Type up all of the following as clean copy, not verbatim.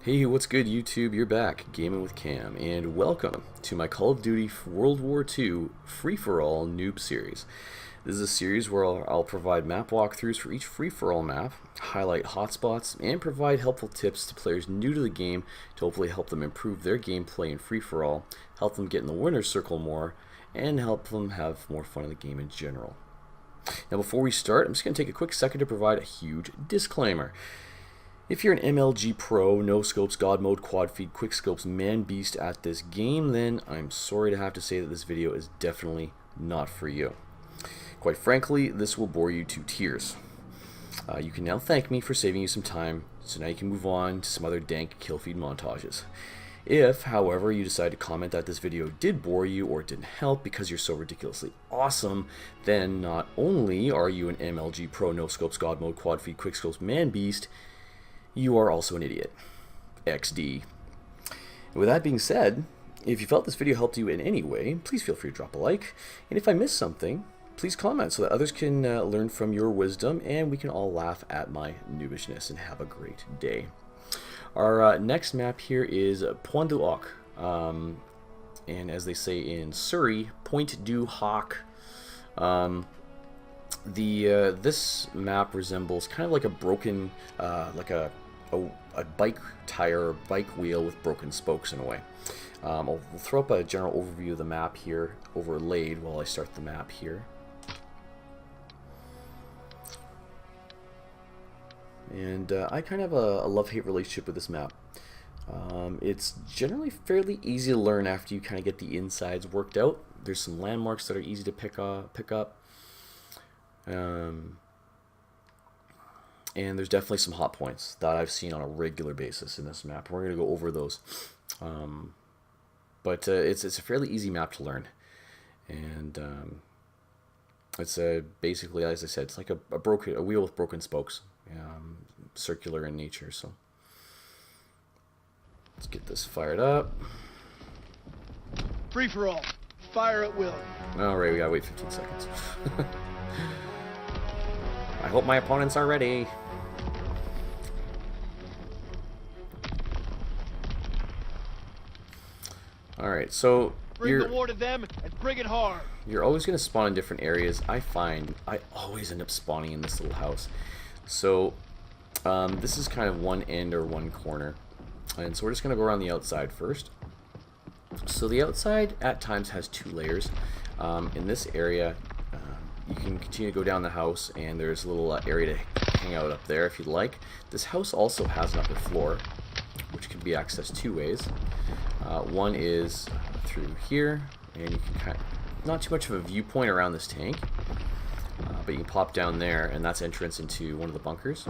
Hey, what's good YouTube? You're back, Gaming with Cam, and welcome to my Call of Duty World War II free-for-all noob series. This is a series where I'll provide map walkthroughs for each free-for-all map, highlight hotspots, and provide helpful tips to players new to the game to hopefully help them improve their gameplay in free-for-all, help them get in the winner's circle more, and help them have more fun in the game in general. Now before we start, I'm just going to take a quick second to provide a huge disclaimer. If you're an MLG Pro, no scopes, God mode, quad feed, quick scopes, man beast at this game, then I'm sorry to have to say that this video is definitely not for you. Quite frankly, this will bore you to tears. You can now thank me for saving you some time, so now you can move on to some other dank kill feed montages. If, however, you decide to comment that this video did bore you or didn't help because you're so ridiculously awesome, then not only are you an MLG Pro, no scopes, God mode, quad feed, quick scopes, man beast, you are also an idiot. XD. With that being said, if you felt this video helped you in any way, please feel free to drop a like. And if I missed something, please comment so that others can learn from your wisdom and we can all laugh at my noobishness and have a great day. Our next map here is Pointe Du Hoc. And as they say in Surrey, Pointe Du Hoc. This map resembles kind of like a broken, like a bike tire or bike wheel with broken spokes in a way. I'll throw up a general overview of the map here, overlaid while I start the map here. And I kind of have a love-hate relationship with this map. It's generally fairly easy to learn after you kind of get the insides worked out. There's some landmarks that are easy to pick up. And there's definitely some hot points that I've seen on a regular basis in this map. We're going to go over those. But it's a fairly easy map to learn. And it's basically, as I said, it's like a wheel with broken spokes. Circular in nature. So let's get this fired up. Free for all. Fire at will. Alright, we gotta wait 15 seconds. I hope my opponents are ready. Alright, so bring the war to them and bring it hard. You're always going to spawn in different areas. I find I always end up spawning in this little house. So this is kind of one end or one corner. And so we're just going to go around the outside first. So the outside at times has two layers. In this area, you can continue to go down the house, and there's a little area to hang out up there if you'd like. This house also has an upper floor, which can be accessed two ways. One is through here, and you can not too much of a viewpoint around this tank, but you can pop down there, and that's entrance into one of the bunkers.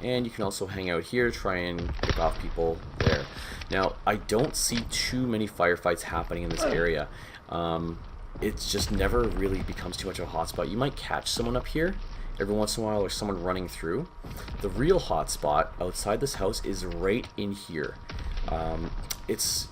And you can also hang out here, try and pick off people there. Now, I don't see too many firefights happening in this area. It just never really becomes too much of a hotspot. You might catch someone up here every once in a while, or someone running through. The real hotspot outside this house is right in here. It's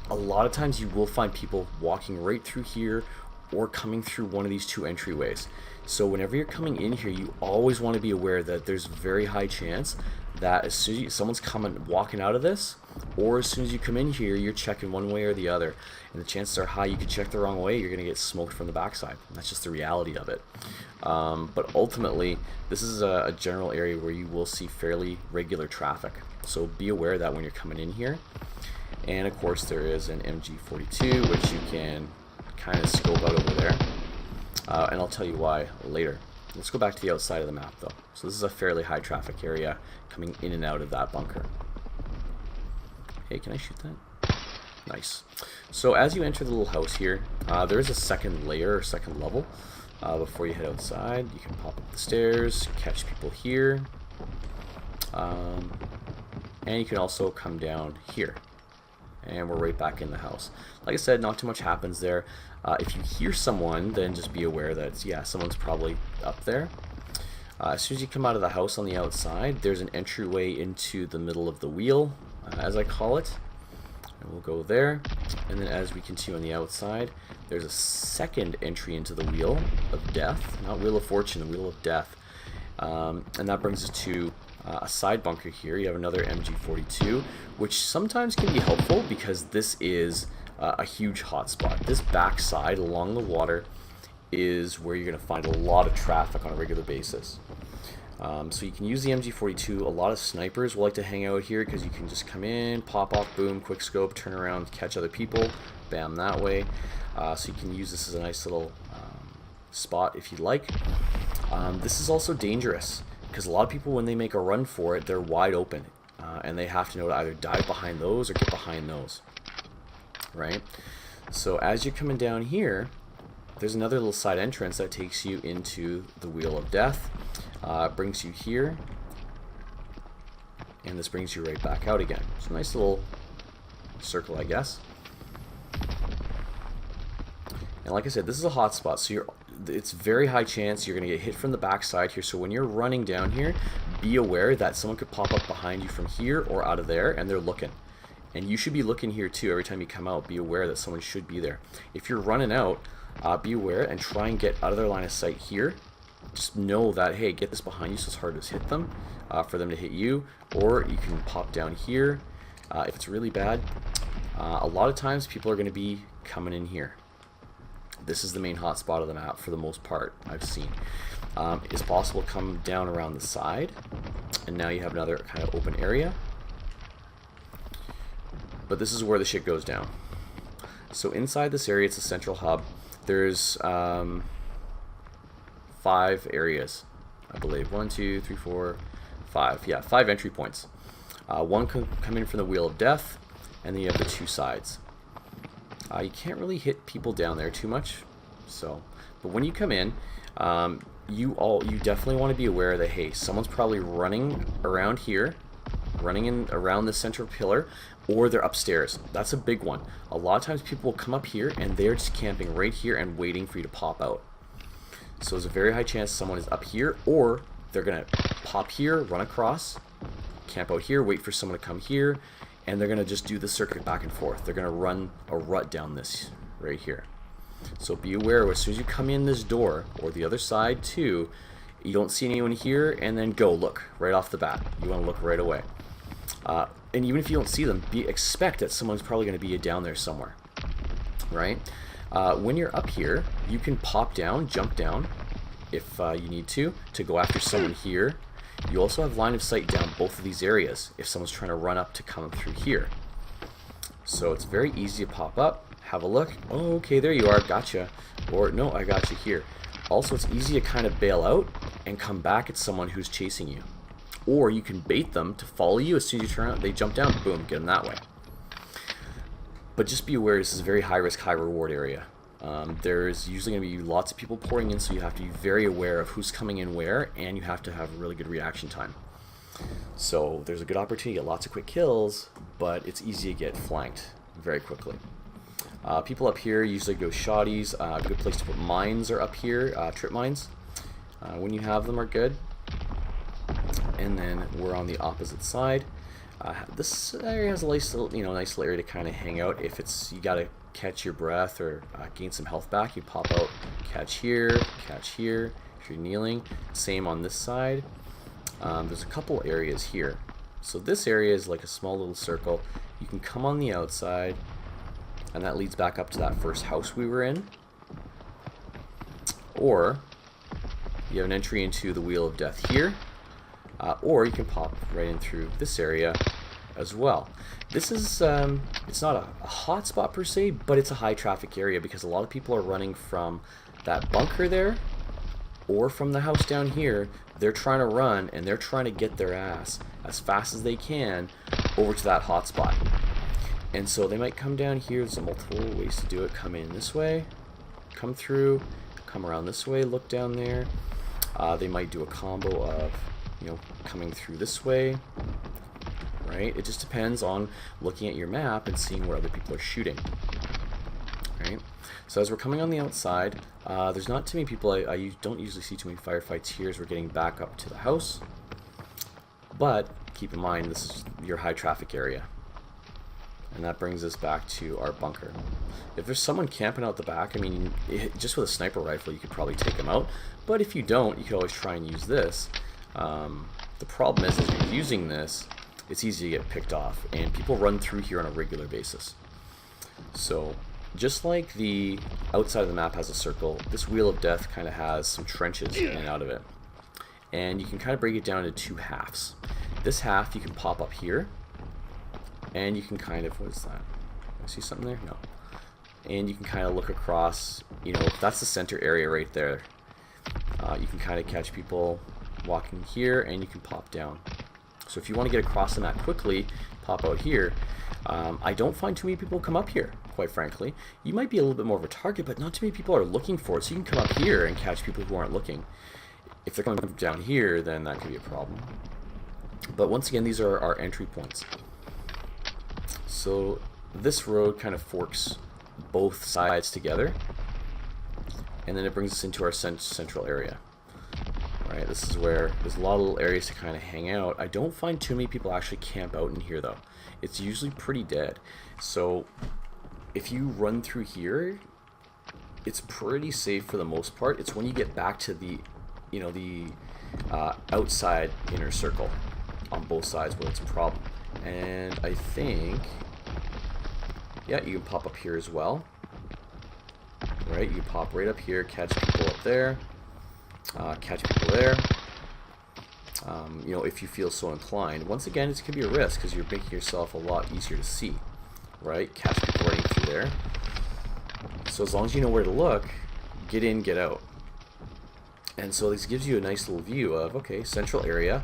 a lot of times you will find people walking right through here or coming through one of these two entryways. So whenever you're coming in here, you always want to be aware that there's a very high chance that as soon as someone's walking out of this, or as soon as you come in here, you're checking one way or the other, and the chances are high you could check the wrong way, you're going to get smoked from the backside. That's just the reality of it. But ultimately, this is a general area where you will see fairly regular traffic, so be aware of that when you're coming in here. And of course there is an MG42, which you can kind of scope out over there, and I'll tell you why later. Let's go back to the outside of the map though. So this is a fairly high traffic area coming in and out of that bunker. Hey, can I shoot that? Nice. So as you enter the little house here, there is a second layer or second level. Before you head outside, you can pop up the stairs, catch people here, and you can also come down here. And we're right back in the house. Like I said, not too much happens there. If you hear someone, then just be aware that, yeah, someone's probably up there. As soon as you come out of the house on the outside, there's an entryway into the middle of the wheel, as I call it. And we'll go there. And then as we continue on the outside, there's a second entry into the Wheel of Death. Not Wheel of Fortune, the Wheel of Death. And that brings us to a side bunker here. You have another MG42, which sometimes can be helpful because this is a huge hotspot. This backside along the water is where you're going to find a lot of traffic on a regular basis. So you can use the MG42. A lot of snipers will like to hang out here because you can just come in, pop off, boom, quick scope, turn around, catch other people, bam, that way. So you can use this as a nice little spot if you like. This is also dangerous because a lot of people, when they make a run for it, they're wide open, and they have to know to either dive behind those or get behind those, right? So as you're coming down here, there's another little side entrance that takes you into the Wheel of Death. Brings you here, and this brings you right back out again. It's a nice little circle, I guess. And like I said, this is a hot spot, so it's very high chance you're going to get hit from the backside here. So when you're running down here, be aware that someone could pop up behind you from here or out of there, and they're looking. And you should be looking here too. Every time you come out, be aware that someone should be there. If you're running out, be aware and try and get out of their line of sight here. Just know that, hey, get this behind you so it's hard to hit them, for them to hit you. Or you can pop down here if it's really bad. A lot of times people are going to be coming in here. This is the main hotspot of the map for the most part, I've seen. It's possible to come down around the side, and now you have another kind of open area. But this is where the shit goes down. So inside this area, it's a central hub. There's 5 areas, I believe. 1, 2, 3, 4, 5. Yeah, 5 entry points. One can come in from the Wheel of Death, and then you have the 2 sides. You can't really hit people down there too much, so. But when you come in, you definitely want to be aware that, hey, someone's probably running around here, running in around the central pillar, or they're upstairs. That's a big one. A lot of times people will come up here and they're just camping right here and waiting for you to pop out. So there's a very high chance someone is up here, or they're gonna pop here, run across, camp out here, wait for someone to come here, and they're gonna just do the circuit back and forth. They're gonna run a rut down this right here. So be aware, as soon as you come in this door, or the other side too, you don't see anyone here, and then go look right off the bat. You want to look right away. And even if you don't see them, expect that someone's probably going to be down there somewhere, right? When you're up here, you can pop down, jump down, if you need to go after someone here. You also have line of sight down both of these areas if someone's trying to run up to come through here. So it's very easy to pop up, have a look. Oh, okay, there you are, gotcha. Or, no, I got you here. Also, it's easy to kind of bail out and come back at someone who's chasing you. Or you can bait them to follow you. As soon as you turn out, they jump down, boom, get them that way. But just be aware, this is a very high risk, high reward area. There's usually going to be lots of people pouring in, so you have to be very aware of who's coming in where, and you have to have a really good reaction time. So there's a good opportunity to get lots of quick kills, but it's easy to get flanked very quickly. People up here usually go shotties. A good place to put mines are up here, trip mines. When you have them are good. And then we're on the opposite side. This area has a nice little, nice little area to kind of hang out. If it's you gotta catch your breath or gain some health back, you pop out, catch here. If you're kneeling, same on this side. There's a couple areas here. So this area is like a small little circle. You can come on the outside, and that leads back up to that first house we were in. Or you have an entry into the Wheel of Death here. Or you can pop right in through this area as well. This is, it's not a hot spot per se, but it's a high traffic area because a lot of people are running from that bunker there or from the house down here. They're trying to run and they're trying to get their ass as fast as they can over to that hot spot. And so they might come down here. There's multiple ways to do it. Come in this way, come through, come around this way, look down there. They might do a combo of coming through this way, right? It just depends on looking at your map and seeing where other people are shooting, right? So as we're coming on the outside, there's not too many people. I don't usually see too many firefights here as we're getting back up to the house, but keep in mind this is your high traffic area, and that brings us back to our bunker. If there's someone camping out the back, I mean, just with a sniper rifle you could probably take them out, but if you don't, you could always try and use this. The problem is, as you're using this, it's easy to get picked off, and people run through here on a regular basis. So just like the outside of the map has a circle, this Wheel of Death kind of has some trenches in and out of it. And you can kind of break it down into two halves. This half you can pop up here, and you can kind of, what is that? I see something there? No. And you can kind of look across, you know, that's the center area right there. You can kind of catch people walking here, and you can pop down. So if you want to get across the map quickly, pop out here. I don't find too many people come up here, quite frankly. You might be a little bit more of a target, but not too many people are looking for it, so you can come up here and catch people who aren't looking. If they're coming down here, then that could be a problem. But once again, these are our entry points. So this road kind of forks both sides together, and then it brings us into our central area. Right, this is where there's a lot of little areas to kind of hang out. I don't find too many people actually camp out in here though. It's usually pretty dead. So if you run through here, it's pretty safe for the most part. It's when you get back to the, you know, the outside inner circle on both sides where it's a problem. And I think, yeah, you can pop up here as well. Right, you pop right up here, catch people up there. Catch people there, you know, if you feel so inclined. Once again, it can be a risk because you're making yourself a lot easier to see, right? Catch people running through there. So as long as you know where to look, get in, get out. And so this gives you a nice little view of, okay, central area,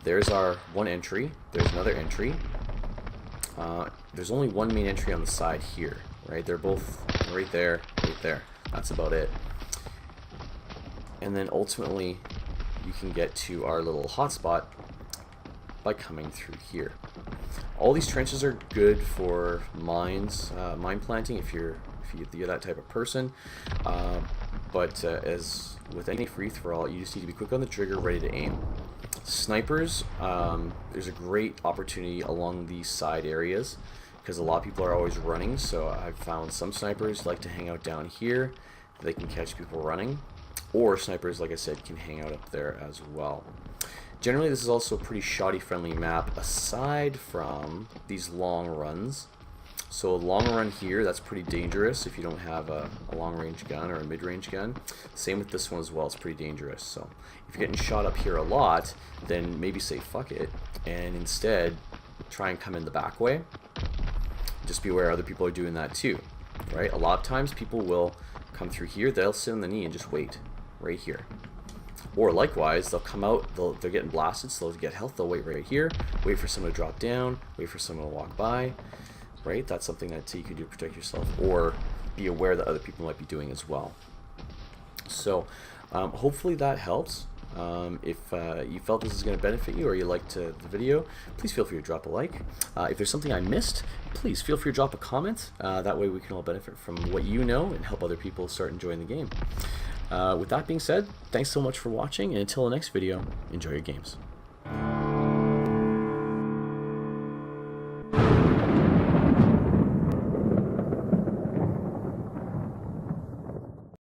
there's our one entry, there's another entry. There's only one main entry on the side here, right? They're both right there, right there. That's about it. And then ultimately, you can get to our little hotspot by coming through here. All these trenches are good for mines, mine planting if you're that type of person. But as with any free-for-all, you just need to be quick on the trigger, ready to aim. Snipers, there's a great opportunity along these side areas because a lot of people are always running. So I've found some snipers like to hang out down here. They can catch people running. Or snipers, like I said, can hang out up there as well. Generally, this is also a pretty shoddy-friendly map, aside from these long runs. So a long run here, that's pretty dangerous if you don't have a long-range gun or a mid-range gun. Same with this one as well, it's pretty dangerous. So if you're getting shot up here a lot, then maybe say fuck it, and instead try and come in the back way. Just be aware other people are doing that too, right? A lot of times people will come through here, they'll sit on the knee and just wait. Right here. Or likewise, they'll come out, they're getting blasted, so they'll get health, they'll wait right here, wait for someone to drop down, wait for someone to walk by, right? That's something that you can do to protect yourself, or be aware that other people might be doing as well. So hopefully that helps. If you felt this is going to benefit you or you liked the video, please feel free to drop a like. If there's something I missed, please feel free to drop a comment. That way we can all benefit from what you know and help other people start enjoying the game. With that being said, thanks so much for watching, and until the next video, enjoy your games.